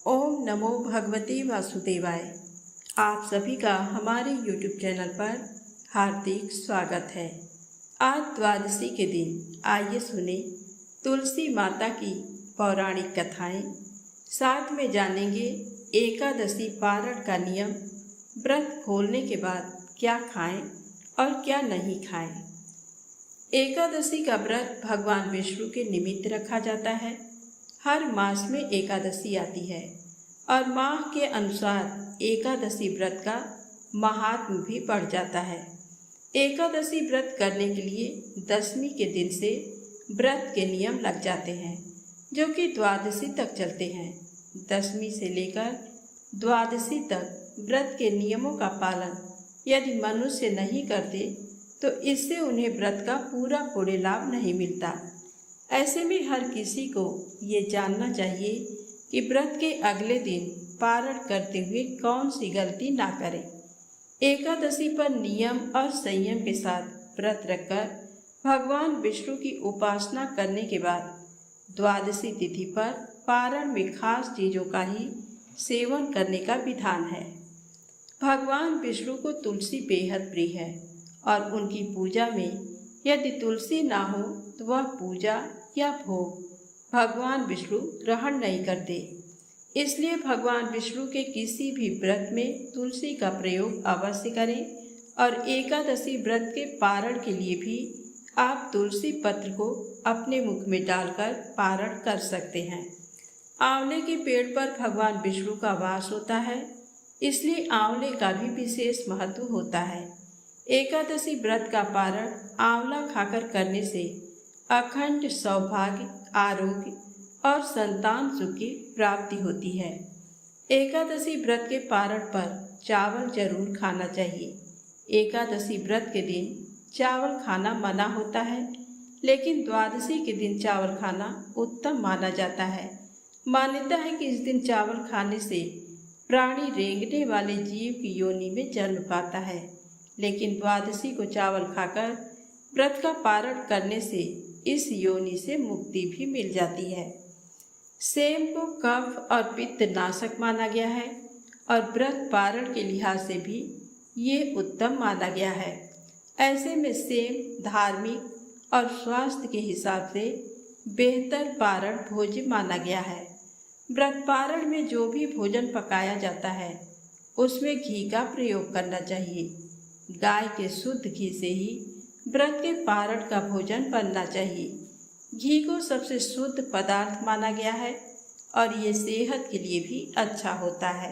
ओम नमो भगवते वासुदेवाय। आप सभी का हमारे YouTube चैनल पर हार्दिक स्वागत है। आज द्वादशी के दिन आइए सुने तुलसी माता की पौराणिक कथाएं। साथ में जानेंगे एकादशी पारण का नियम, व्रत खोलने के बाद क्या खाएं और क्या नहीं खाएं। एकादशी का व्रत भगवान विष्णु के निमित्त रखा जाता है। हर मास में एकादशी आती है और माह के अनुसार एकादशी व्रत का महात्म्य भी बढ़ जाता है। एकादशी व्रत करने के लिए दशमी के दिन से व्रत के नियम लग जाते हैं, जो कि द्वादशी तक चलते हैं। दशमी से लेकर द्वादशी तक व्रत के नियमों का पालन यदि मनुष्य नहीं करते तो इससे उन्हें व्रत का पूरा लाभ नहीं मिलता। ऐसे में हर किसी को ये जानना चाहिए कि व्रत के अगले दिन पारण करते हुए कौन सी गलती ना करें। एकादशी पर नियम और संयम के साथ व्रत रखकर भगवान विष्णु की उपासना करने के बाद द्वादशी तिथि पर पारण में खास चीज़ों का ही सेवन करने का विधान है। भगवान विष्णु को तुलसी बेहद प्रिय है और उनकी पूजा में यदि तुलसी ना हो तो वह पूजा या भोग भगवान विष्णु ग्रहण नहीं करते। इसलिए भगवान विष्णु के किसी भी व्रत में तुलसी का प्रयोग अवश्य करें और एकादशी व्रत के पारण के लिए भी आप तुलसी पत्र को अपने मुख में डालकर पारण कर सकते हैं। आंवले के पेड़ पर भगवान विष्णु का वास होता है, इसलिए आंवले का भी विशेष महत्व होता है। एकादशी व्रत का पारण आंवला खाकर करने से अखंड सौभाग्य, आरोग्य और संतान सुख की प्राप्ति होती है। एकादशी व्रत के पारण पर चावल जरूर खाना चाहिए। एकादशी व्रत के दिन चावल खाना मना होता है, लेकिन द्वादशी के दिन चावल खाना उत्तम माना जाता है। मान्यता है कि इस दिन चावल खाने से प्राणी रेंगने वाले जीव की योनि में जन्म पाता है, लेकिन द्वादशी को चावल खाकर व्रत का पारण करने से इस योनि से मुक्ति भी मिल जाती है। सेम को कफ और पित्त नाशक माना गया है और व्रत पारण के लिहाज से भी ये उत्तम माना गया है। ऐसे में सेम धार्मिक और स्वास्थ्य के हिसाब से बेहतर पारण भोज्य माना गया है। व्रत पारण में जो भी भोजन पकाया जाता है उसमें घी का प्रयोग करना चाहिए। गाय के शुद्ध घी से ही व्रत के पारण का भोजन बनना चाहिए। घी को सबसे शुद्ध पदार्थ माना गया है और ये सेहत के लिए भी अच्छा होता है।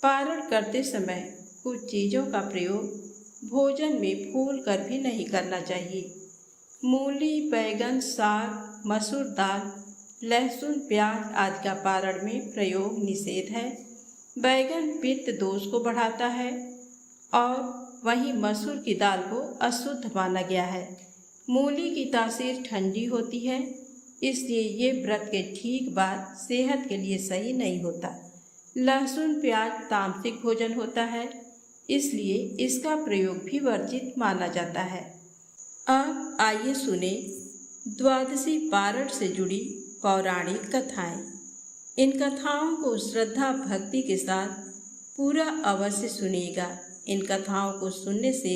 पारण करते समय कुछ चीज़ों का प्रयोग भोजन में भूल कर भी नहीं करना चाहिए। मूली, बैगन, साग, मसूर दाल, लहसुन, प्याज आदि का पारण में प्रयोग निषेध है। बैगन पित्त दोष को बढ़ाता है और वहीं मसूर की दाल को अशुद्ध माना गया है। मूली की तासीर ठंडी होती है, इसलिए ये व्रत के ठीक बाद सेहत के लिए सही नहीं होता। लहसुन प्याज तामसिक भोजन होता है, इसलिए इसका प्रयोग भी वर्जित माना जाता है। अब आइए सुने द्वादशी पारण से जुड़ी पौराणिक कथाएं। इन कथाओं को श्रद्धा भक्ति के साथ पूरा अवश्य सुनिएगा। इन कथाओं को सुनने से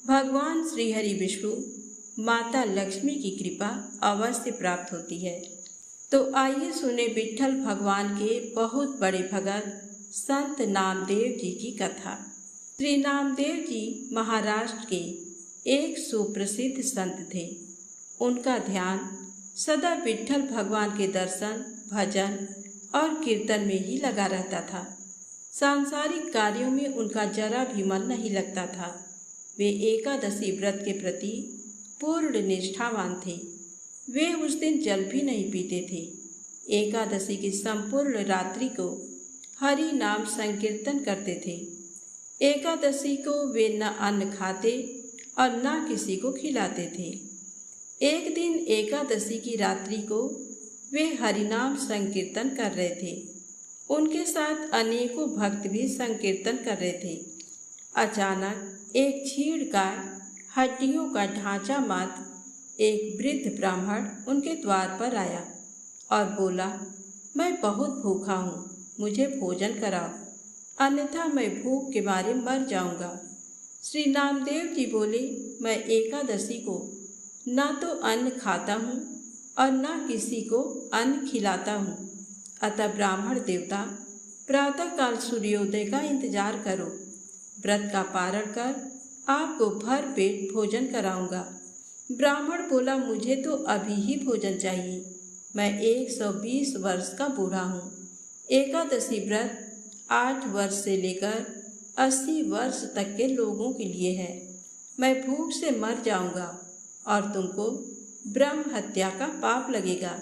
भगवान श्री हरि विष्णु, माता लक्ष्मी की कृपा अवश्य प्राप्त होती है। तो आइए सुने विट्ठल भगवान के बहुत बड़े भगत संत नामदेव जी की कथा। श्री नामदेव जी महाराष्ट्र के एक सुप्रसिद्ध संत थे। उनका ध्यान सदा विट्ठल भगवान के दर्शन, भजन और कीर्तन में ही लगा रहता था। सांसारिक कार्यों में उनका जरा भी मन नहीं लगता था। वे एकादशी व्रत के प्रति पूर्ण निष्ठावान थे। वे उस दिन जल भी नहीं पीते थे। एकादशी की संपूर्ण रात्रि को हरि नाम संकीर्तन करते थे। एकादशी को वे न अन्न खाते और न किसी को खिलाते थे। एक दिन एकादशी की रात्रि को वे हरिनाम संकीर्तन कर रहे थे। उनके साथ अनेकों भक्त भी संकीर्तन कर रहे थे। अचानक एक छीड़कार हड्डियों का ढांचा मात्र एक वृद्ध ब्राह्मण उनके द्वार पर आया और बोला, मैं बहुत भूखा हूँ, मुझे भोजन कराओ, अन्यथा मैं भूख के मारे मर जाऊंगा। श्री नामदेव जी बोले, मैं एकादशी को ना तो अन्न खाता हूँ और ना किसी को अन्न खिलाता हूँ। अतः ब्राह्मण देवता, प्रातःकाल सूर्योदय का इंतजार करो। व्रत का पारण कर आपको भर पेट भोजन कराऊंगा। ब्राह्मण बोला, मुझे तो अभी ही भोजन चाहिए, मैं 120 वर्ष का बूढ़ा हूँ। एकादशी व्रत 8 वर्ष से लेकर 80 वर्ष तक के लोगों के लिए है। मैं भूख से मर जाऊंगा और तुमको ब्रह्म हत्या का पाप लगेगा।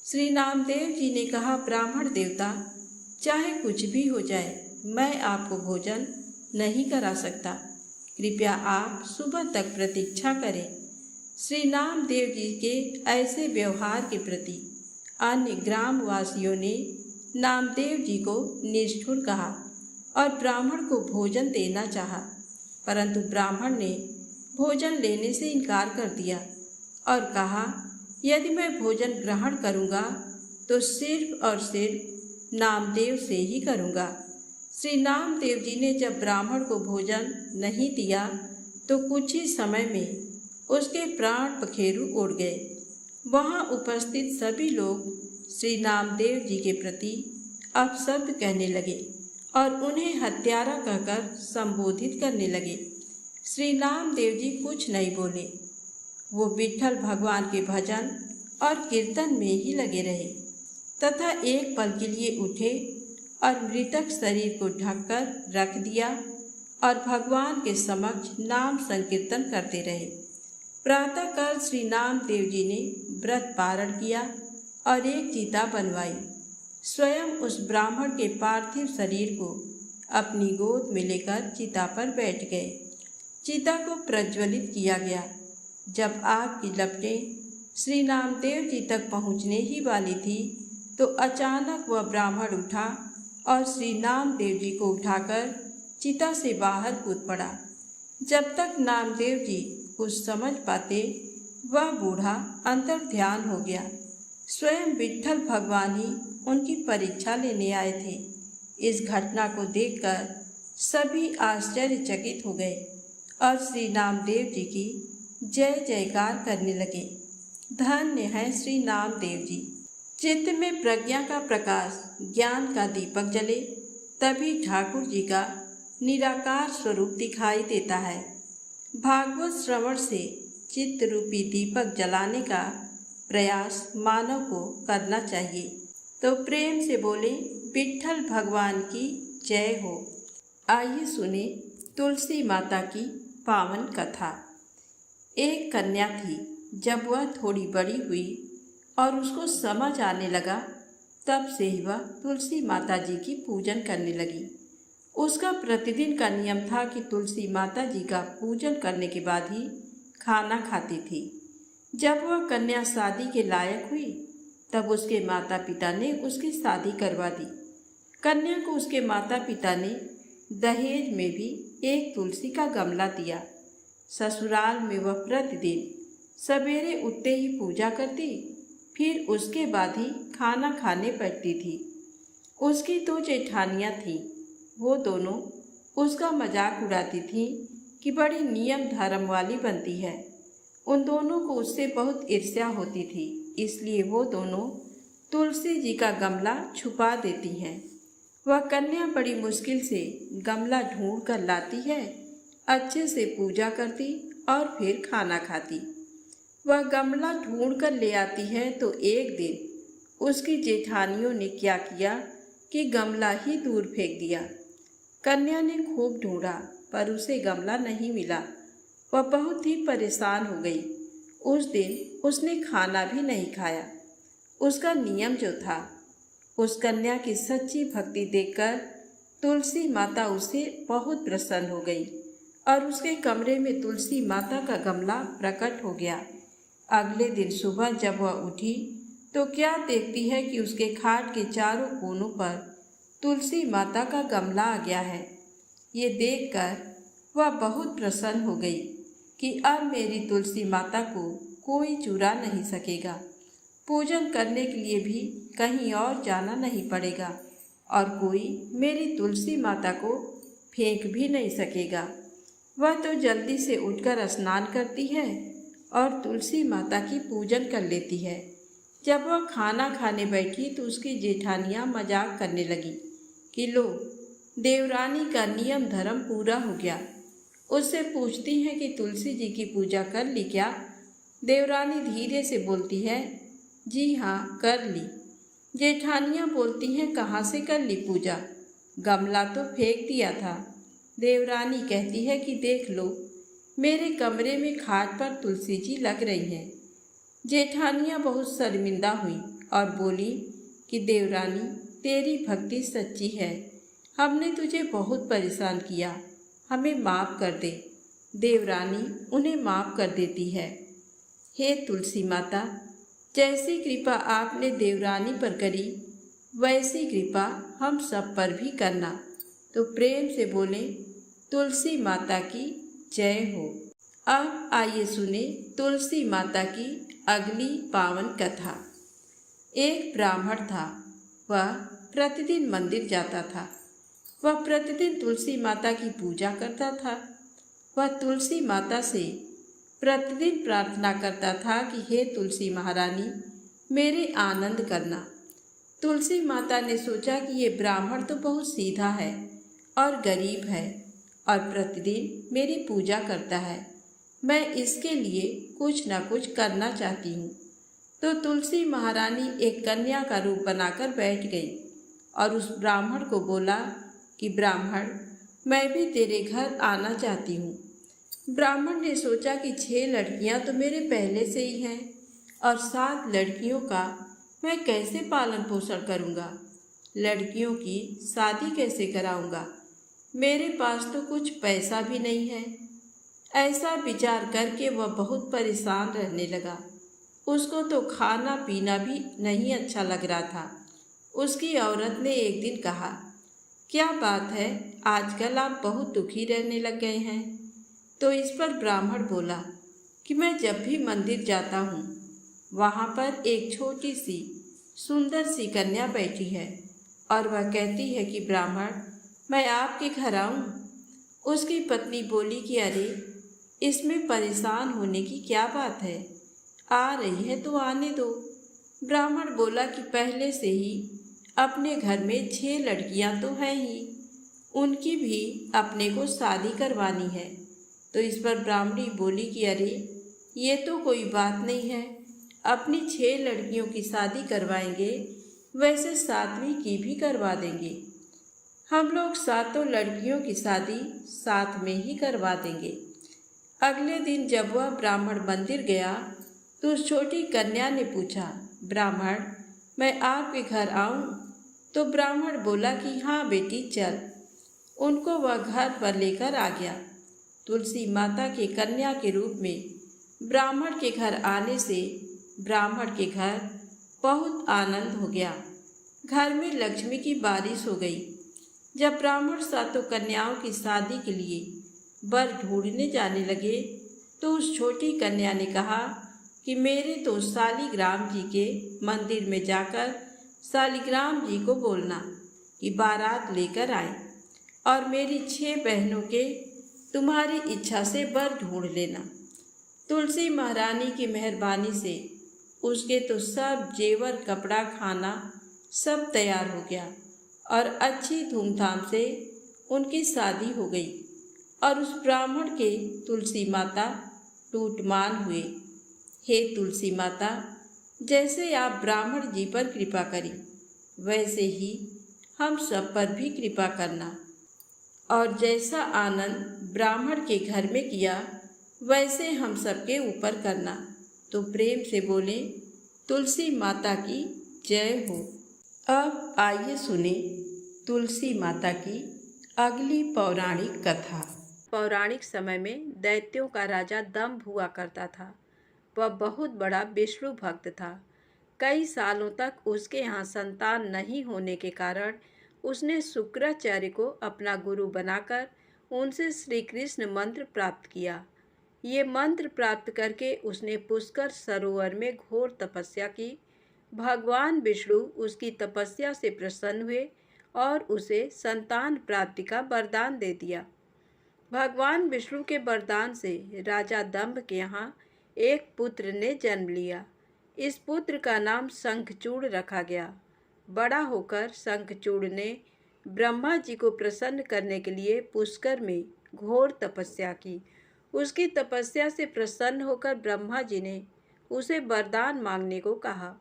श्री नामदेव जी ने कहा, ब्राह्मण देवता, चाहे कुछ भी हो जाए, मैं आपको भोजन नहीं करा सकता। कृपया आप सुबह तक प्रतीक्षा करें। श्री नामदेव जी के ऐसे व्यवहार के प्रति अन्य ग्रामवासियों ने नामदेव जी को निष्ठुर कहा और ब्राह्मण को भोजन देना चाहा, परंतु ब्राह्मण ने भोजन लेने से इनकार कर दिया और कहा, यदि मैं भोजन ग्रहण करूंगा तो सिर्फ और सिर्फ नामदेव से ही करूंगा। श्री नामदेव जी ने जब ब्राह्मण को भोजन नहीं दिया तो कुछ ही समय में उसके प्राण पखेरु उड़ गए। वहां उपस्थित सभी लोग श्री नामदेव जी के प्रति अपशब्द कहने लगे और उन्हें हत्यारा कहकर संबोधित करने लगे। श्री नामदेव जी कुछ नहीं बोले, वो विट्ठल भगवान के भजन और कीर्तन में ही लगे रहे तथा एक पल के लिए उठे और मृतक शरीर को ढककर रख दिया और भगवान के समक्ष नाम संकीर्तन करते रहे। प्रातःकाल श्री नामदेव जी ने व्रत पारण किया और एक चिता बनवाई। स्वयं उस ब्राह्मण के पार्थिव शरीर को अपनी गोद में लेकर चिता पर बैठ गए। चिता को प्रज्वलित किया गया। जब आग की लपटें श्री नामदेव जी तक पहुँचने ही वाली थी तो अचानक वह ब्राह्मण उठा और श्री नामदेव जी को उठाकर चिता से बाहर कूद पड़ा। जब तक नामदेव जी कुछ समझ पाते, वह बूढ़ा अंतर ध्यान हो गया। स्वयं विट्ठल भगवान ही उनकी परीक्षा लेने आए थे। इस घटना को देखकर सभी आश्चर्यचकित हो गए और श्री नामदेव जी की जय जयकार करने लगे। धन्य है श्री नामदेव जी। चित्त में प्रज्ञा का प्रकाश, ज्ञान का दीपक जले, तभी ठाकुर जी का निराकार स्वरूप दिखाई देता है। भागवत श्रवण से चित्त रूपी दीपक जलाने का प्रयास मानव को करना चाहिए। तो प्रेम से बोले, विट्ठल भगवान की जय हो। आइए सुने तुलसी माता की पावन कथा। एक कन्या थी। जब वह थोड़ी बड़ी हुई और उसको समझ आने लगा, तब से ही वह तुलसी माता जी की पूजन करने लगी। उसका प्रतिदिन का नियम था कि तुलसी माता जी का पूजन करने के बाद ही खाना खाती थी। जब वह कन्या शादी के लायक हुई, तब उसके माता पिता ने उसकी शादी करवा दी। कन्या को उसके माता पिता ने दहेज में भी एक तुलसी का गमला दिया। ससुराल में वह प्रतिदिन सवेरे उठते ही पूजा करती, फिर उसके बाद ही खाना खाने बैठती थी। उसकी 2 जेठानियाँ थीं। वो दोनों उसका मजाक उड़ाती थीं कि बड़ी नियम धर्म वाली बनती है। उन दोनों को उससे बहुत ईर्ष्या होती थी, इसलिए वो दोनों तुलसी जी का गमला छुपा देती हैं। वह कन्या बड़ी मुश्किल से गमला ढूंढ कर लाती है, अच्छे से पूजा करती और फिर खाना खाती। वह गमला ढूंढ कर ले आती है तो एक दिन उसकी जेठानियों ने क्या किया कि गमला ही दूर फेंक दिया। कन्या ने खूब ढूंढा पर उसे गमला नहीं मिला। वह बहुत ही परेशान हो गई। उस दिन उसने खाना भी नहीं खाया। उसका नियम जो था, उस कन्या की सच्ची भक्ति देखकर तुलसी माता उसे बहुत प्रसन्न हो गई और उसके कमरे में तुलसी माता का गमला प्रकट हो गया। अगले दिन सुबह जब वह उठी तो क्या देखती है कि उसके खाट के चारों कोनों पर तुलसी माता का गमला आ गया है। ये देखकर वह बहुत प्रसन्न हो गई कि अब मेरी तुलसी माता को कोई चुरा नहीं सकेगा। पूजन करने के लिए भी कहीं और जाना नहीं पड़ेगा और कोई मेरी तुलसी माता को फेंक भी नहीं सकेगा। वह तो जल्दी से उठकर स्नान करती है और तुलसी माता की पूजन कर लेती है। जब वह खाना खाने बैठी तो उसकी जेठानियाँ मजाक करने लगी कि लो, देवरानी का नियम धर्म पूरा हो गया। उससे पूछती हैं कि तुलसी जी की पूजा कर ली क्या? देवरानी धीरे से बोलती है, जी हाँ कर ली। जेठानियाँ बोलती हैं, कहाँ से कर ली पूजा? गमला तो फेंक दिया था। देवरानी कहती है कि देख लो, मेरे कमरे में खाट पर तुलसी जी लग रही हैं। जेठानियाँ बहुत शर्मिंदा हुई और बोली कि देवरानी, तेरी भक्ति सच्ची है, हमने तुझे बहुत परेशान किया, हमें माफ़ कर दे। देवरानी उन्हें माफ़ कर देती है। हे तुलसी माता, जैसी कृपा आपने देवरानी पर करी वैसी कृपा हम सब पर भी करना। तो प्रेम से बोले, तुलसी माता की जय हो। अब आइए सुने तुलसी माता की अगली पावन कथा। एक ब्राह्मण था। वह प्रतिदिन मंदिर जाता था। वह प्रतिदिन तुलसी माता की पूजा करता था। वह तुलसी माता से प्रतिदिन प्रार्थना करता था कि हे तुलसी महारानी, मेरे आनंद करना। तुलसी माता ने सोचा कि ये ब्राह्मण तो बहुत सीधा है और गरीब है और प्रतिदिन मेरी पूजा करता है, मैं इसके लिए कुछ न कुछ करना चाहती हूँ। तो तुलसी महारानी एक कन्या का रूप बनाकर बैठ गई और उस ब्राह्मण को बोला कि ब्राह्मण, मैं भी तेरे घर आना चाहती हूँ। ब्राह्मण ने सोचा कि 6 लड़कियाँ तो मेरे पहले से ही हैं और 7 लड़कियों का मैं कैसे पालन पोषण करूँगा, लड़कियों की शादी कैसे कराऊँगा, मेरे पास तो कुछ पैसा भी नहीं है। ऐसा विचार करके वह बहुत परेशान रहने लगा। उसको तो खाना पीना भी नहीं अच्छा लग रहा था। उसकी औरत ने एक दिन कहा, क्या बात है, आजकल आप बहुत दुखी रहने लग गए हैं? तो इस पर ब्राह्मण बोला कि मैं जब भी मंदिर जाता हूँ वहाँ पर एक छोटी सी सुंदर सी कन्या बैठी है और वह कहती है कि ब्राह्मण, मैं आपके घर आऊँ? उसकी पत्नी बोली कि अरे, इसमें परेशान होने की क्या बात है, आ रही है तो आने दो। ब्राह्मण बोला कि पहले से ही अपने घर में 6 लड़कियां तो हैं ही, उनकी भी अपने को शादी करवानी है। तो इस पर ब्राह्मणी बोली कि अरे, ये तो कोई बात नहीं है, अपनी 6 लड़कियों की शादी करवाएंगे, वैसे 7वीं की भी करवा देंगे। हम लोग 7 लड़कियों की शादी साथ में ही करवा देंगे। अगले दिन जब वह ब्राह्मण मंदिर गया तो उस छोटी कन्या ने पूछा, ब्राह्मण, मैं आपके घर आऊं? तो ब्राह्मण बोला कि हाँ बेटी चल। उनको वह घर पर लेकर आ गया। तुलसी माता के कन्या के रूप में ब्राह्मण के घर आने से ब्राह्मण के घर बहुत आनंद हो गया। घर में लक्ष्मी की बारिश हो गई। जब ब्राह्मण 7 कन्याओं की शादी के लिए वर ढूंढने जाने लगे तो उस छोटी कन्या ने कहा कि मेरे तो शालिग्राम जी के मंदिर में जाकर शालिग्राम जी को बोलना कि बारात लेकर आए और मेरी 6 बहनों के तुम्हारी इच्छा से वर ढूंढ लेना। तुलसी महारानी की मेहरबानी से उसके तो सब जेवर कपड़ा खाना सब तैयार हो गया और अच्छी धूमधाम से उनकी शादी हो गई और उस ब्राह्मण के तुलसी माता टूटमान हुए। हे तुलसी माता, जैसे आप ब्राह्मण जी पर कृपा करी वैसे ही हम सब पर भी कृपा करना और जैसा आनंद ब्राह्मण के घर में किया वैसे हम सबके ऊपर करना। तो प्रेम से बोले, तुलसी माता की जय हो। अब आइए सुने तुलसी माता की अगली पौराणिक कथा। पौराणिक समय में दैत्यों का राजा दंभ हुआ करता था। वह बहुत बड़ा विष्णु भक्त था। कई सालों तक उसके यहाँ संतान नहीं होने के कारण उसने शुक्राचार्य को अपना गुरु बनाकर उनसे श्री कृष्ण मंत्र प्राप्त किया। ये मंत्र प्राप्त करके उसने पुष्कर सरोवर में घोर तपस्या की भगवान विष्णु उसकी तपस्या से प्रसन्न हुए और उसे संतान प्राप्ति का वरदान दे दिया। भगवान विष्णु के वरदान से राजा दंभ के यहाँ एक पुत्र ने जन्म लिया। इस पुत्र का नाम शंखचूड़ रखा गया। बड़ा होकर शंखचूड़ ने ब्रह्मा जी को प्रसन्न करने के लिए पुष्कर में घोर तपस्या की। उसकी तपस्या से प्रसन्न होकर ब्रह्मा जी ने उसे वरदान मांगने को कहा।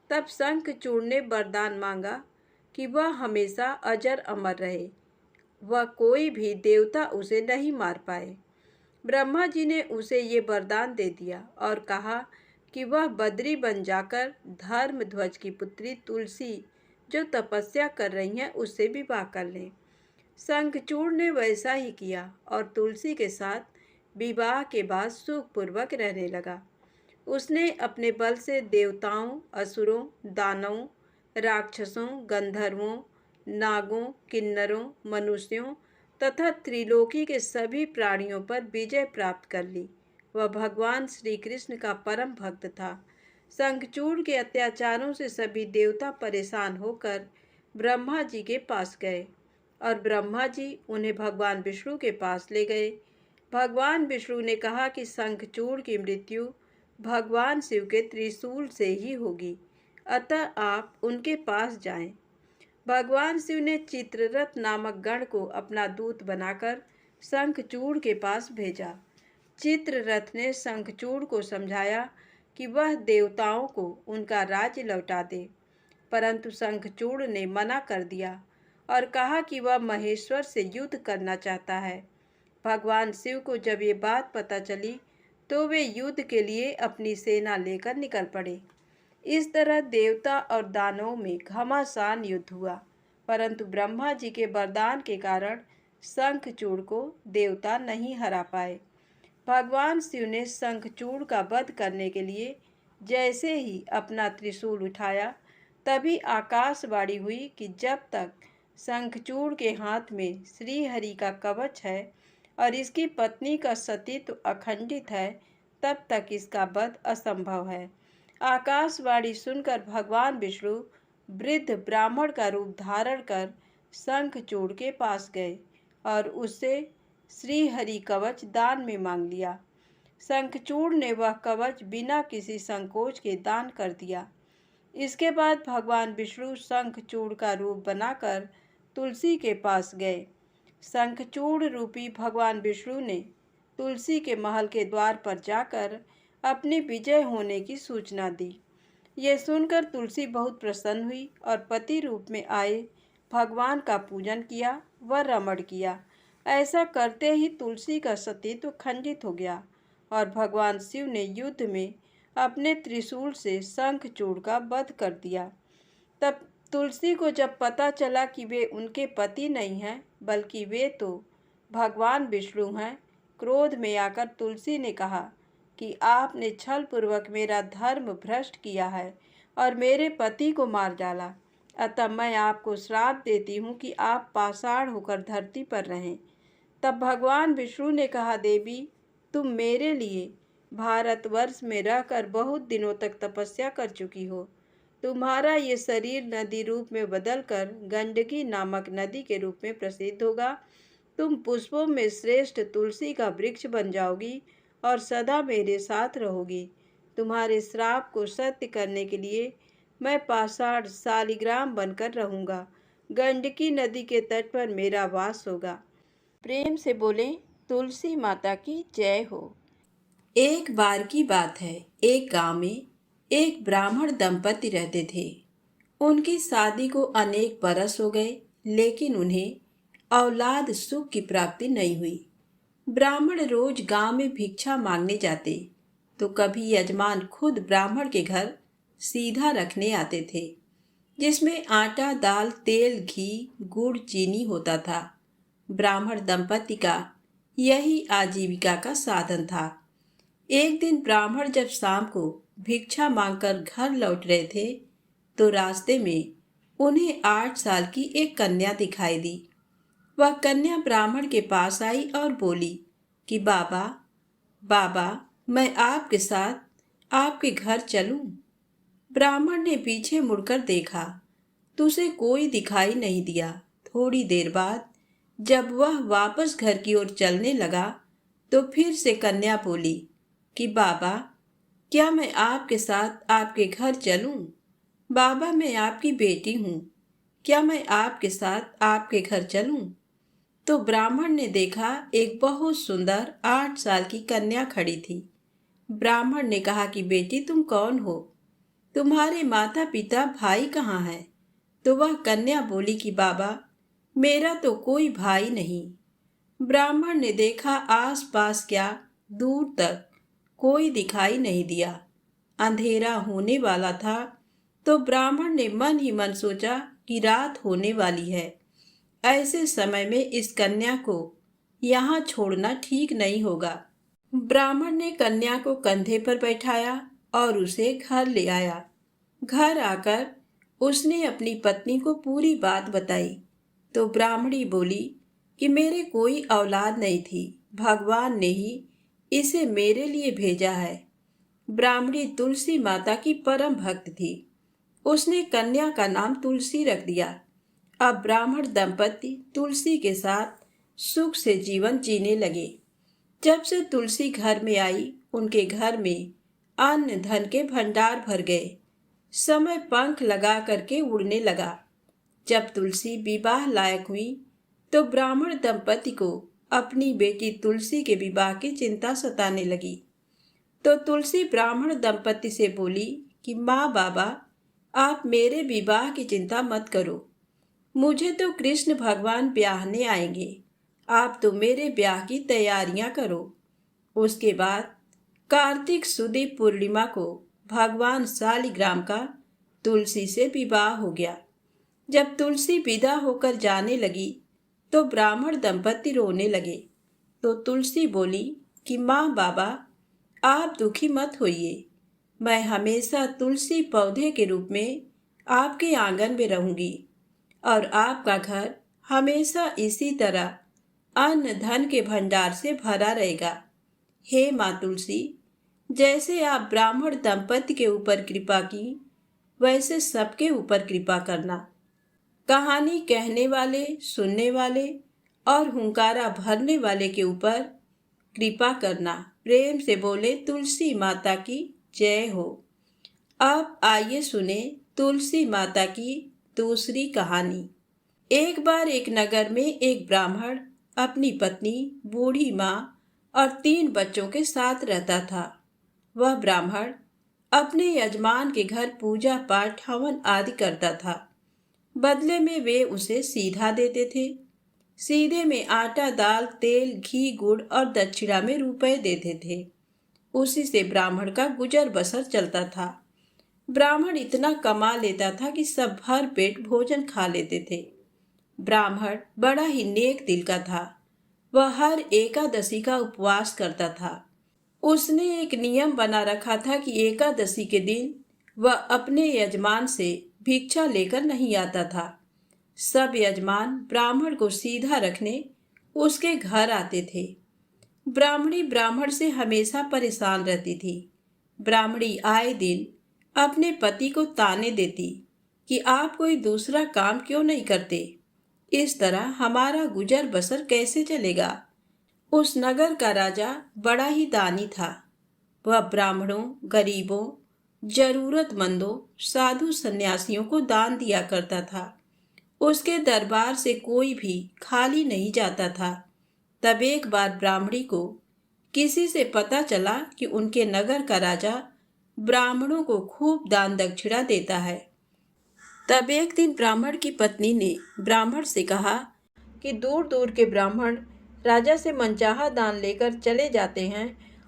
तब शंखचूड़ ने वरदान मांगा कि वह हमेशा अजर अमर रहे, वह कोई भी देवता उसे नहीं मार पाए। ब्रह्मा जी ने उसे ये वरदान दे दिया और कहा कि वह बद्री बन जाकर धर्मध्वज की पुत्री तुलसी जो तपस्या कर रही हैं उससे विवाह कर लें। शंखचूड़ ने वैसा ही किया और तुलसी के साथ विवाह के बाद सुखपूर्वक रहने लगा। उसने अपने बल से देवताओं, असुरों, दानवों, राक्षसों, गंधर्वों, नागों, किन्नरों, मनुष्यों तथा त्रिलोकी के सभी प्राणियों पर विजय प्राप्त कर ली। वह भगवान श्री कृष्ण का परम भक्त था। शंखचूड़ के अत्याचारों से सभी देवता परेशान होकर ब्रह्मा जी के पास गए और ब्रह्मा जी उन्हें भगवान विष्णु के पास ले गए। भगवान विष्णु ने कहा कि शंखचूड़ की मृत्यु भगवान शिव के त्रिशूल से ही होगी, अतः आप उनके पास जाएं। भगवान शिव ने चित्ररथ नामक गण को अपना दूत बनाकर शंखचूड़ के पास भेजा। चित्ररथ ने शंखचूड़ को समझाया कि वह देवताओं को उनका राज्य लौटा दे, परंतु शंखचूड़ ने मना कर दिया और कहा कि वह महेश्वर से युद्ध करना चाहता है। भगवान शिव को जब ये बात पता चली तो वे युद्ध के लिए अपनी सेना लेकर निकल पड़े। इस तरह देवता और दानवों में घमासान युद्ध हुआ, परंतु ब्रह्मा जी के वरदान के कारण शंखचूड़ को देवता नहीं हरा पाए। भगवान शिव ने शंखचूड़ का वध करने के लिए जैसे ही अपना त्रिशूल उठाया, तभी आकाशवाणी हुई कि जब तक शंखचूड़ के हाथ में श्री हरि का कवच है और इसकी पत्नी का सतीत्व अखंडित है, तब तक इसका वध असंभव है। आकाशवाणी सुनकर भगवान विष्णु वृद्ध ब्राह्मण का रूप धारण कर शंखचूड़ के पास गए और उससे श्री हरि कवच दान में मांग लिया। शंखचूड़ ने वह कवच बिना किसी संकोच के दान कर दिया। इसके बाद भगवान विष्णु शंखचूड़ का रूप बनाकर तुलसी के पास गए। शंखचूड़ रूपी भगवान विष्णु ने तुलसी के महल के द्वार पर जाकर अपनी विजय होने की सूचना दी। ये सुनकर तुलसी बहुत प्रसन्न हुई और पति रूप में आए भगवान का पूजन किया व रमण किया। ऐसा करते ही तुलसी का सतीत्व खंडित हो गया और भगवान शिव ने युद्ध में अपने त्रिशूल से शंखचूड़ का वध कर दिया। तब तुलसी को जब पता चला कि वे उनके पति नहीं हैं, बल्कि वे तो भगवान विष्णु हैं, क्रोध में आकर तुलसी ने कहा कि आपने छल पूर्वक मेरा धर्म भ्रष्ट किया है और मेरे पति को मार डाला, अतः मैं आपको श्राप देती हूँ कि आप पाषाण होकर धरती पर रहें। तब भगवान विष्णु ने कहा, देवी, तुम मेरे लिए भारतवर्ष में रहकर बहुत दिनों तक तपस्या कर चुकी हो। तुम्हारा ये शरीर नदी रूप में बदलकर गंडकी नामक नदी के रूप में प्रसिद्ध होगा। तुम पुष्पों में श्रेष्ठ तुलसी का वृक्ष बन जाओगी और सदा मेरे साथ रहोगी। तुम्हारे श्राप को सत्य करने के लिए मैं पाषाण शालिग्राम बनकर रहूँगा। गंडकी नदी के तट पर मेरा वास होगा। प्रेम से बोले तुलसी माता की जय हो। एक बार की बात है, एक गांव में एक ब्राह्मण दंपति रहते थे। उनकी शादी को अनेक बरस हो गए, लेकिन उन्हें औलाद सुख की प्राप्ति नहीं हुई। ब्राह्मण रोज गांव में भिक्षा मांगने जाते तो कभी यजमान खुद ब्राह्मण के घर सीधा रखने आते थे, जिसमें आटा, दाल, तेल, घी, गुड़, चीनी होता था। ब्राह्मण दंपति का यही आजीविका का साधन था। एक दिन ब्राह्मण जब शाम को भिक्षा मांगकर घर लौट रहे थे तो रास्ते में उन्हें 8 साल की एक कन्या दिखाई दी। वह कन्या ब्राह्मण के पास आई और बोली कि बाबा, बाबा, मैं आपके साथ आपके घर चलूं। ब्राह्मण ने पीछे मुड़कर देखा तो उसे कोई दिखाई नहीं दिया। थोड़ी देर बाद जब वह वापस घर की ओर चलने लगा तो फिर से कन्या बोली कि बाबा, क्या मैं आपके साथ आपके घर चलूं? बाबा, मैं आपकी बेटी हूँ, क्या मैं आपके साथ आपके घर चलूं? तो ब्राह्मण ने देखा एक बहुत सुंदर 8 साल की कन्या खड़ी थी। ब्राह्मण ने कहा कि बेटी, तुम कौन हो? तुम्हारे माता पिता भाई कहाँ हैं? तो वह कन्या बोली कि बाबा, मेरा तो कोई भाई नहीं। ब्राह्मण ने देखा आसपास क्या, दूर तक कोई दिखाई नहीं दिया। अंधेरा होने वाला था तो ब्राह्मण ने मन ही मन सोचा कि रात होने वाली है। ऐसे समय में इस कन्या को यहाँ छोड़ना ठीक नहीं होगा। ब्राह्मण ने कन्या को कंधे पर बैठाया और उसे घर ले आया। घर आकर उसने अपनी पत्नी को पूरी बात बताई तो ब्राह्मणी बोली कि मेरे कोई औलाद नहीं थी, भगवान ने ही इसे मेरे लिए भेजा है। ब्राह्मणी तुलसी माता की परम भक्त थी। उसने कन्या का नाम तुलसी रख दिया। अब ब्राह्मण दंपति तुलसी के साथ सुख से जीवन जीने लगे। जब से तुलसी घर में आई, उनके घर में अन्न धन के भंडार भर गए। समय पंख लगा करके उड़ने लगा। जब तुलसी विवाह लायक हुई तो ब्राह्मण दंपति को अपनी बेटी तुलसी के विवाह की चिंता सताने लगी। तो तुलसी ब्राह्मण दंपति से बोली कि माँ बाबा, आप मेरे विवाह की चिंता मत करो। मुझे तो कृष्ण भगवान ब्याहने आएंगे। आप तो मेरे ब्याह की तैयारियां करो। उसके बाद कार्तिक सुदी पूर्णिमा को भगवान शालिग्राम का तुलसी से विवाह हो गया। जब तुलसी विदा होकर जाने लगी तो ब्राह्मण दंपति रोने लगे। तो तुलसी बोली कि माँ बाबा, आप दुखी मत होइए। मैं हमेशा तुलसी पौधे के रूप में आपके आंगन में रहूंगी और आपका घर हमेशा इसी तरह अन्न धन के भंडार से भरा रहेगा। हे माँ तुलसी, जैसे आप ब्राह्मण दंपति के ऊपर कृपा की, वैसे सबके ऊपर कृपा करना। कहानी कहने वाले, सुनने वाले और हुंकारा भरने वाले के ऊपर कृपा करना। प्रेम से बोले तुलसी माता की जय हो। अब आइए सुने तुलसी माता की दूसरी कहानी। एक बार एक नगर में एक ब्राह्मण अपनी पत्नी, बूढ़ी माँ और 3 बच्चों के साथ रहता था। वह ब्राह्मण अपने यजमान के घर पूजा पाठ, हवन आदि करता था। बदले में वे उसे सीधा देते थे। सीधे में आटा, दाल, तेल, घी, गुड़ और दक्षिणा में रुपए देते थे। उसी से ब्राह्मण का गुजर बसर चलता था। ब्राह्मण इतना कमा लेता था कि सब भर पेट भोजन खा लेते थे। ब्राह्मण बड़ा ही नेक दिल का था। वह हर एकादशी का उपवास करता था। उसने एक नियम बना रखा था कि एकादशी के दिन वह अपने यजमान से भिक्षा लेकर नहीं आता था। सब यजमान ब्राह्मण को सीधा रखने उसके घर आते थे। ब्राह्मणी ब्राह्मण से हमेशा परेशान रहती थी। ब्राह्मणी आए दिन अपने पति को ताने देती कि आप कोई दूसरा काम क्यों नहीं करते, इस तरह हमारा गुजर बसर कैसे चलेगा। उस नगर का राजा बड़ा ही दानी था। वह ब्राह्मणों, गरीबों, जरूरतमंदों, साधु सन्यासियों को दान दिया करता था। उसके दरबार से कोई भी खाली नहीं जाता था। तब एक बार ब्राह्मणी को किसी से पता चला कि उनके नगर का राजा ब्राह्मणों को खूब दान दक्षिणा देता है। तब एक दिन ब्राह्मण की पत्नी ने ब्राह्मण से कहा कि दूर दूर के ब्राह्मण राजा से मनचाहा दान लेकर चले जाते हैं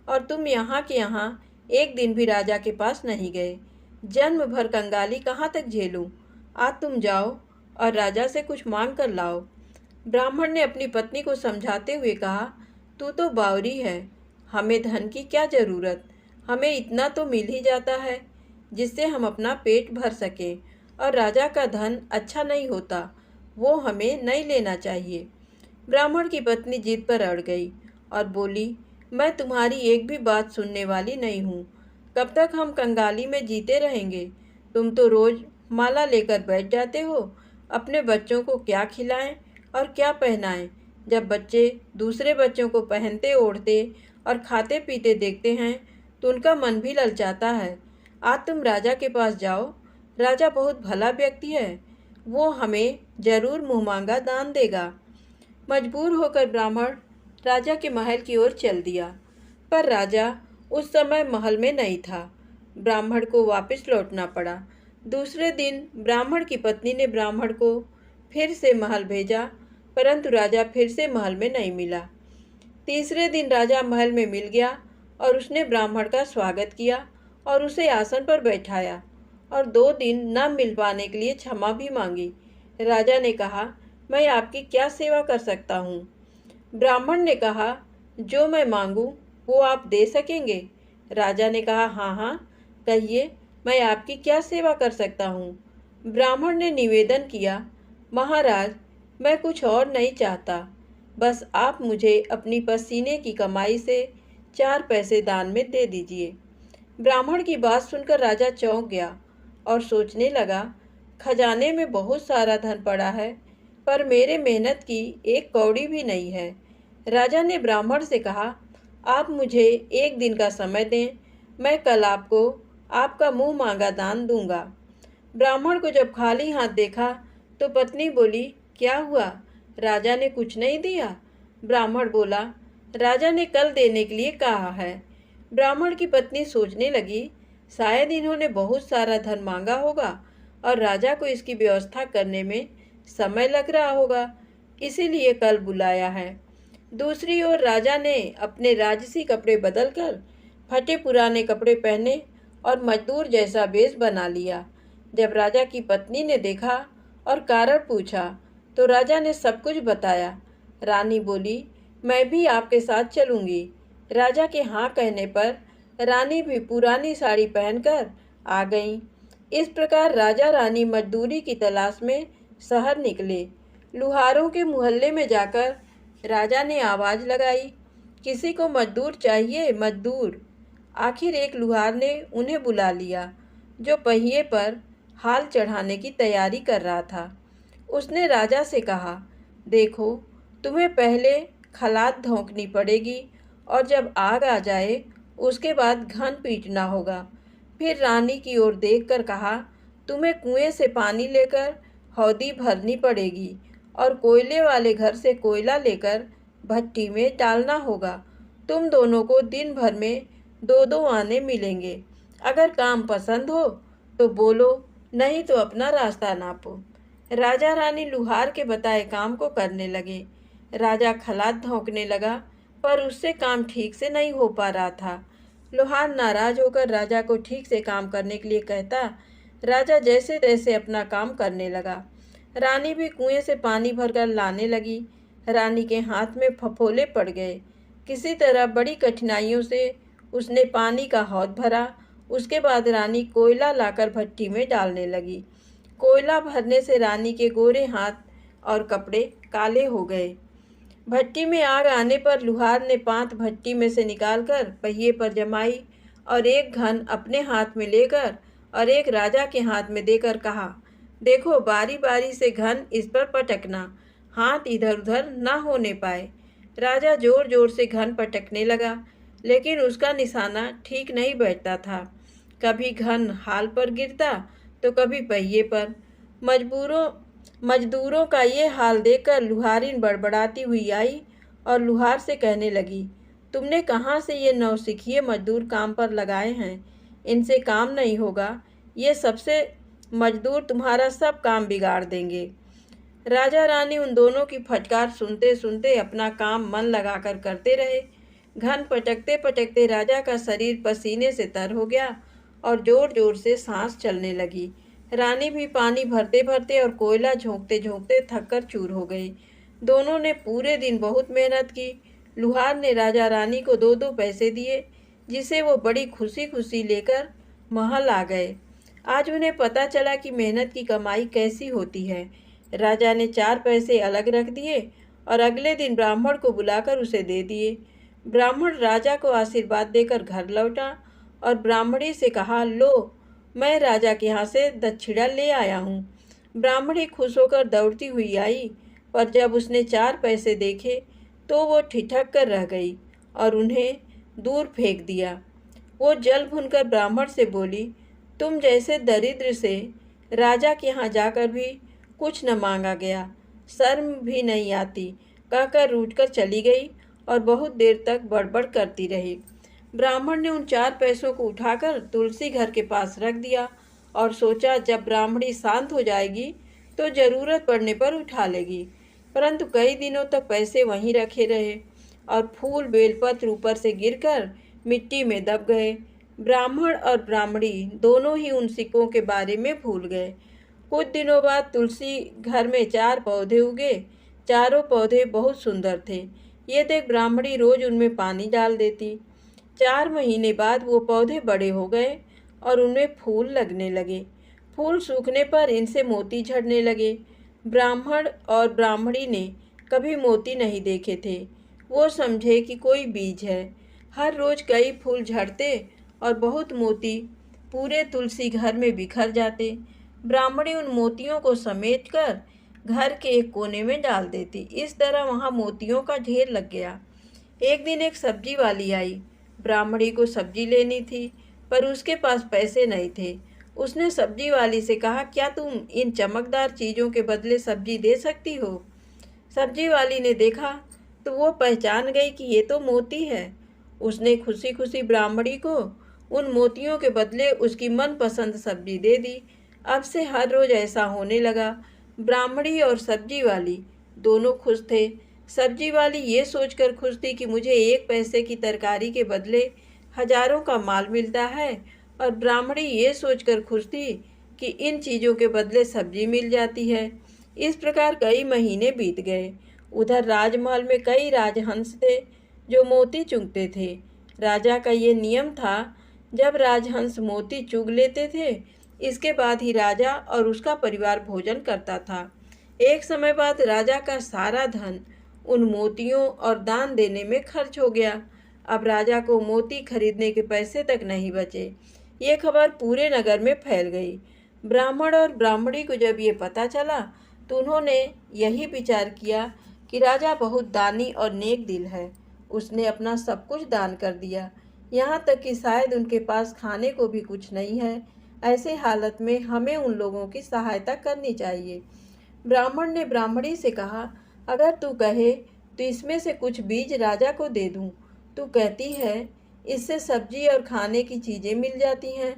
और तुम यहाँ के यहाँ एक दिन भी राजा के पास नहीं गए। जन्म भर कंगाली कहाँ तक झेलूं? आज तुम जाओ और राजा से कुछ मांग कर लाओ। ब्राह्मण ने अपनी पत्नी को समझाते हुए कहा, तू तो बावरी है, हमें धन की क्या ज़रूरत, हमें इतना तो मिल ही जाता है जिससे हम अपना पेट भर सकें, और राजा का धन अच्छा नहीं होता, वो हमें नहीं लेना चाहिए। ब्राह्मण की पत्नी जिद पर अड़ गई और बोली, मैं तुम्हारी एक भी बात सुनने वाली नहीं हूँ। कब तक हम कंगाली में जीते रहेंगे? तुम तो रोज माला लेकर बैठ जाते हो। अपने बच्चों को क्या खिलाएं और क्या पहनाएं। जब बच्चे दूसरे बच्चों को पहनते ओढ़ते और खाते पीते देखते हैं तो उनका मन भी ललचाता है। आज तुम राजा के पास जाओ। राजा बहुत भला व्यक्ति है, वो हमें जरूर मुँह मांगा दान देगा। मजबूर होकर ब्राह्मण राजा के महल की ओर चल दिया, पर राजा उस समय महल में नहीं था। ब्राह्मण को वापस लौटना पड़ा। दूसरे दिन ब्राह्मण की पत्नी ने ब्राह्मण को फिर से महल भेजा, परंतु राजा फिर से महल में नहीं मिला। तीसरे दिन राजा महल में मिल गया और उसने ब्राह्मण का स्वागत किया और उसे आसन पर बैठाया और 2 दिन न मिल पाने के लिए क्षमा भी मांगी। राजा ने कहा, मैं आपकी क्या सेवा कर सकता हूँ? ब्राह्मण ने कहा, जो मैं मांगूँ वो आप दे सकेंगे? राजा ने कहा, हाँ हाँ, कहिए, मैं आपकी क्या सेवा कर सकता हूँ? ब्राह्मण ने निवेदन किया, महाराज, मैं कुछ और नहीं चाहता, बस आप मुझे अपनी पसीने की कमाई से 4 पैसे दान में दे दीजिए। ब्राह्मण की बात सुनकर राजा चौंक गया और सोचने लगा, खजाने में बहुत सारा धन पड़ा है, पर मेरे मेहनत की 1 कौड़ी भी नहीं है। राजा ने ब्राह्मण से कहा, आप मुझे 1 दिन का समय दें, मैं कल आपको आपका मुँह मांगा दान दूंगा। ब्राह्मण को जब खाली हाथ देखा तो पत्नी बोली, क्या हुआ? राजा ने कुछ नहीं दिया? ब्राह्मण बोला, राजा ने कल देने के लिए कहा है। ब्राह्मण की पत्नी सोचने लगी, शायद इन्होंने बहुत सारा धन मांगा होगा और राजा को इसकी व्यवस्था करने में समय लग रहा होगा, इसीलिए कल बुलाया है। दूसरी ओर राजा ने अपने राजसी कपड़े बदलकर फटे पुराने कपड़े पहने और मजदूर जैसा वेश बना लिया। जब राजा की पत्नी ने देखा और कारण पूछा तो राजा ने सब कुछ बताया। रानी बोली, मैं भी आपके साथ चलूंगी। राजा के हाँ कहने पर रानी भी पुरानी साड़ी पहनकर आ गईं। इस प्रकार राजा रानी मजदूरी की तलाश में शहर निकले। लुहारों के मोहल्ले में जाकर राजा ने आवाज़ लगाई, किसी को मजदूर चाहिए, मजदूर। आखिर एक लुहार ने उन्हें बुला लिया, जो पहिए पर हाल चढ़ाने की तैयारी कर रहा था। उसने राजा से कहा, देखो, तुम्हें पहले खलात धोंकनी पड़ेगी और जब आग आ जाए उसके बाद घन पीटना होगा। फिर रानी की ओर देखकर कहा, तुम्हें कुएं से पानी लेकर हौदी भरनी पड़ेगी और कोयले वाले घर से कोयला लेकर भट्टी में डालना होगा। तुम दोनों को दिन भर में 2-2 आने मिलेंगे। अगर काम पसंद हो तो बोलो, नहीं तो अपना रास्ता नापो। राजा रानी लुहार के बताए काम को करने लगे। राजा खलात धोंकने लगा, पर उससे काम ठीक से नहीं हो पा रहा था। लुहार नाराज होकर राजा को ठीक से काम करने के लिए कहता। राजा जैसे तैसे अपना काम करने लगा। रानी भी कुएं से पानी भरकर लाने लगी। रानी के हाथ में फफोले पड़ गए। किसी तरह बड़ी कठिनाइयों से उसने पानी का हौद भरा। उसके बाद रानी कोयला लाकर भट्टी में डालने लगी। कोयला भरने से रानी के गोरे हाथ और कपड़े काले हो गए। भट्टी में आग आने पर लुहार ने 5 भट्टी में से निकालकर पहिए पर जमाई और एक घन अपने हाथ में लेकर और एक राजा के हाथ में देकर कहा, देखो, बारी बारी से घन इस पर पटकना, हाथ इधर उधर न होने पाए। राजा जोर जोर से घन पटकने लगा, लेकिन उसका निशाना ठीक नहीं बैठता था। कभी घन हाल पर गिरता तो कभी पहिए पर। मजदूरों का ये हाल देखकर लुहारिन बड़बड़ाती हुई आई और लुहार से कहने लगी, तुमने कहाँ से ये नौसिखिए मजदूर काम पर लगाए हैं? इनसे काम नहीं होगा। ये सबसे मजदूर तुम्हारा सब काम बिगाड़ देंगे। राजा रानी उन दोनों की फटकार सुनते सुनते अपना काम मन लगाकर करते रहे। घन पटकते पटकते राजा का शरीर पसीने से तर हो गया और जोर जोर से सांस चलने लगी। रानी भी पानी भरते भरते और कोयला झोंकते झोंकते थककर चूर हो गई। दोनों ने पूरे दिन बहुत मेहनत की। लुहार ने राजा रानी को 2-2 पैसे दिए, जिसे वो बड़ी खुशी खुशी लेकर महल आ गए। आज उन्हें पता चला कि मेहनत की कमाई कैसी होती है। राजा ने 4 पैसे अलग रख दिए और अगले दिन ब्राह्मण को बुलाकर उसे दे दिए। ब्राह्मण राजा को आशीर्वाद देकर घर लौटा और ब्राह्मणी से कहा, लो, मैं राजा के यहाँ से दक्षिणा ले आया हूँ। ब्राह्मणी खुश होकर दौड़ती हुई आई, पर जब उसने 4 पैसे देखे तो वो ठिठक कर रह गई और उन्हें दूर फेंक दिया। वो जल भुनकर ब्राह्मण से बोली, तुम जैसे दरिद्र से राजा के यहाँ जाकर भी कुछ न मांगा गया, शर्म भी नहीं आती, कहकर रूठकर चली गई और बहुत देर तक बड़बड़ करती रही। ब्राह्मण ने उन 4 पैसों को उठाकर तुलसी घर के पास रख दिया और सोचा जब ब्राह्मणी शांत हो जाएगी तो ज़रूरत पड़ने पर उठा लेगी। परंतु कई दिनों तक पैसे वहीं रखे रहे और फूल बेलपत्र ऊपर से गिरकर मिट्टी में दब गए। ब्राह्मण और ब्राह्मणी दोनों ही उन सिक्कों के बारे में भूल गए। कुछ दिनों बाद तुलसी घर में 4 पौधे उगे। चारों पौधे बहुत सुंदर थे। ये देख ब्राह्मणी रोज उनमें पानी डाल देती। 4 महीने बाद वो पौधे बड़े हो गए और उनमें फूल लगने लगे। फूल सूखने पर इनसे मोती झड़ने लगे। ब्राह्मण और ब्राह्मणी ने कभी मोती नहीं देखे थे। वो समझे कि कोई बीज है। हर रोज कई फूल झड़ते और बहुत मोती पूरे तुलसी घर में बिखर जाते। ब्राह्मणी उन मोतियों को समेटकर घर के एक कोने में डाल देती। इस तरह वहाँ मोतियों का ढेर लग गया। एक दिन एक सब्जी वाली आई। ब्राह्मणी को सब्जी लेनी थी, पर उसके पास पैसे नहीं थे। उसने सब्जी वाली से कहा, क्या तुम इन चमकदार चीज़ों के बदले सब्जी दे सकती हो? सब्जी वाली ने देखा तो वो पहचान गई कि ये तो मोती है। उसने खुशी खुशी ब्राह्मणी को उन मोतियों के बदले उसकी मनपसंद सब्जी दे दी। अब से हर रोज ऐसा होने लगा। ब्राह्मणी और सब्जी वाली दोनों खुश थे। सब्जी वाली ये सोचकर खुश थी कि मुझे 1 पैसे की तरकारी के बदले हजारों का माल मिलता है, और ब्राह्मणी ये सोचकर खुश थी कि इन चीज़ों के बदले सब्जी मिल जाती है। इस प्रकार कई महीने बीत गए। उधर राजमहल में कई राजहंस थे जो मोती चुगते थे। राजा का ये नियम था, जब राजहंस मोती चुग लेते थे इसके बाद ही राजा और उसका परिवार भोजन करता था। एक समय बाद राजा का सारा धन उन मोतियों और दान देने में खर्च हो गया। अब राजा को मोती खरीदने के पैसे तक नहीं बचे। ये खबर पूरे नगर में फैल गई। ब्राह्मण और ब्राह्मणी को जब ये पता चला तो उन्होंने यही विचार किया कि राजा बहुत दानी और नेक दिल है। उसने अपना सब कुछ दान कर दिया, यहाँ तक कि शायद उनके पास खाने को भी कुछ नहीं है। ऐसे हालत में हमें उन लोगों की सहायता करनी चाहिए। ब्राह्मण ने ब्राह्मणी से कहा, अगर तू कहे तो इसमें से कुछ बीज राजा को दे दूं। तू कहती है इससे सब्जी और खाने की चीज़ें मिल जाती हैं।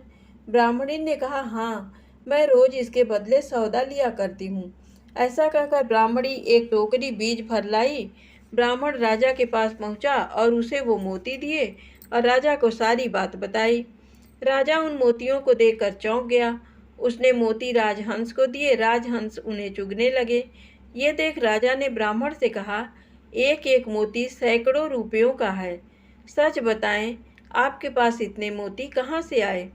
ब्राह्मणी ने कहा, हाँ, मैं रोज इसके बदले सौदा लिया करती हूँ। ऐसा कहकर ब्राह्मणी एक टोकरी बीज भर लाई। ब्राह्मण राजा के पास पहुँचा और उसे वो मोती दिए और राजा को सारी बात बताई। राजा उन मोतियों को देखकर चौंक गया। उसने मोती राजहंस को दिए। राजहंस उन्हें चुगने लगे। ये देख राजा ने ब्राह्मण से कहा, एक एक मोती सैकड़ों रुपयों का है। सच बताएं, आपके पास इतने मोती कहाँ से आए?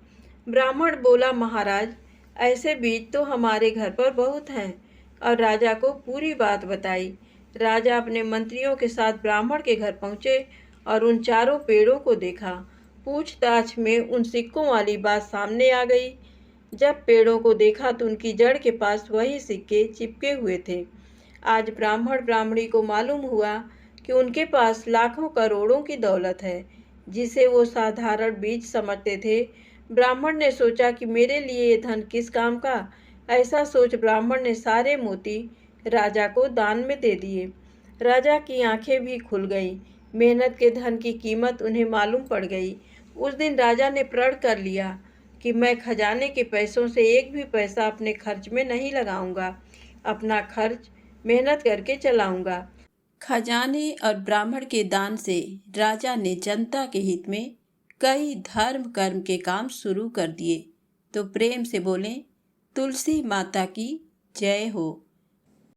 ब्राह्मण बोला, महाराज, ऐसे बीज तो हमारे घर पर बहुत हैं। और राजा को पूरी बात बताई। राजा अपने मंत्रियों के साथ ब्राह्मण के घर पहुँचे और उन चारों पेड़ों को देखा। पूछताछ में उन सिक्कों वाली बात सामने आ गई। जब पेड़ों को देखा तो उनकी जड़ के पास वही सिक्के चिपके हुए थे। आज ब्राह्मण ब्राह्मणी को मालूम हुआ कि उनके पास लाखों करोड़ों की दौलत है, जिसे वो साधारण बीज समझते थे। ब्राह्मण ने सोचा कि मेरे लिए ये धन किस काम का। ऐसा सोच ब्राह्मण ने सारे मोती राजा को दान में दे दिए। राजा की आंखें भी खुल गईं। मेहनत के धन की कीमत उन्हें मालूम पड़ गई। उस दिन राजा ने प्रण कर लिया कि मैं खजाने के पैसों से एक भी पैसा अपने खर्च में नहीं लगाऊंगा। अपना खर्च मेहनत करके चलाऊंगा। खजाने और ब्राह्मण के दान से राजा ने जनता के हित में कई धर्म कर्म के काम शुरू कर दिए। तो प्रेम से बोलें, तुलसी माता की जय हो।